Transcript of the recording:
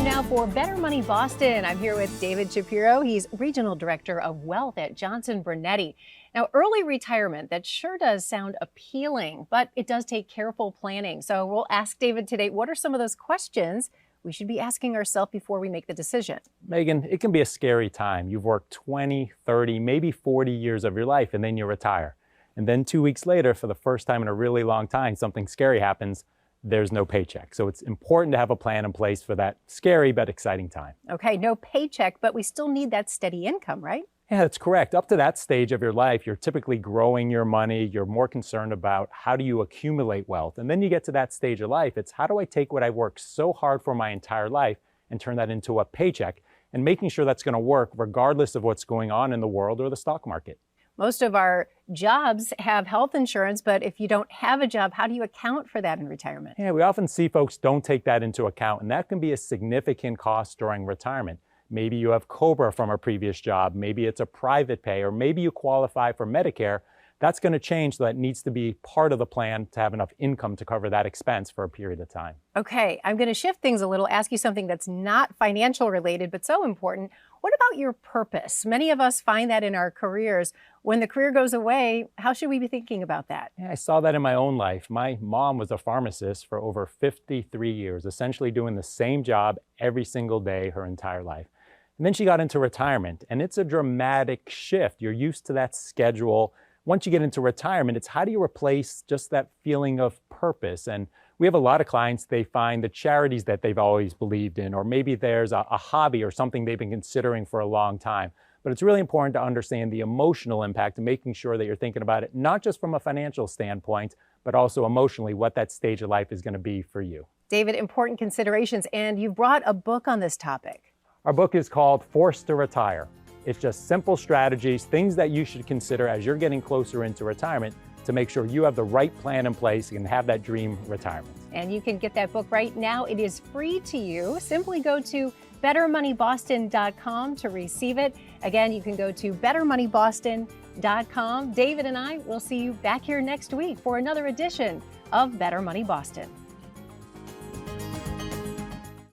Time now for Better Money Boston. I'm here with David Shapiro. He's Regional Director of Wealth at Johnson Brunetti. Now, early retirement, that sure does sound appealing, but it does take careful planning. So we'll ask David today, what are some of those questions we should be asking ourselves before we make the decision? Megan, it can be a scary time. You've worked 20, 30, maybe 40 years of your life, and then you retire. And then 2 weeks later, for the first time in a really long time, something scary happens. There's no paycheck. So it's important to have a plan in place for that scary but exciting time. Okay, no paycheck, but we still need that steady income, right? Yeah, that's correct. Up to that stage of your life, you're typically growing your money. You're more concerned about how do you accumulate wealth. And then you get to that stage of life. It's how do I take what I worked so hard for my entire life and turn that into a paycheck, and making sure that's going to work regardless of what's going on in the world or the stock market. Most of our jobs have health insurance, but if you don't have a job, how do you account for that in retirement? Yeah, we often see folks don't take that into account, and that can be a significant cost during retirement. Maybe you have COBRA from a previous job, maybe it's a private pay, or maybe you qualify for Medicare. That's going to change, so that needs to be part of the plan to have enough income to cover that expense for a period of time. Okay, I'm going to shift things a little, ask you something that's not financial related, but so important. What about your purpose? Many of us find that in our careers. When the career goes away, how should we be thinking about that? Yeah, I saw that in my own life. My mom was a pharmacist for over 53 years, essentially doing the same job every single day her entire life. And then she got into retirement, and it's a dramatic shift. You're used to that schedule. Once you get into retirement, it's how do you replace just that feeling of purpose? And we have a lot of clients, they find the charities that they've always believed in, or maybe there's a hobby or something they've been considering for a long time. But it's really important to understand the emotional impact and making sure that you're thinking about it, not just from a financial standpoint, but also emotionally, what that stage of life is going to be for you. David, important considerations, and you brought a book on this topic. Our book is called Forced to Retire. It's just simple strategies, things that you should consider as you're getting closer into retirement to make sure you have the right plan in place and have that dream retirement. And you can get that book right now. It is free to you. Simply go to bettermoneyboston.com to receive it. Again, you can go to bettermoneyboston.com. David and I will see you back here next week for another edition of Better Money Boston.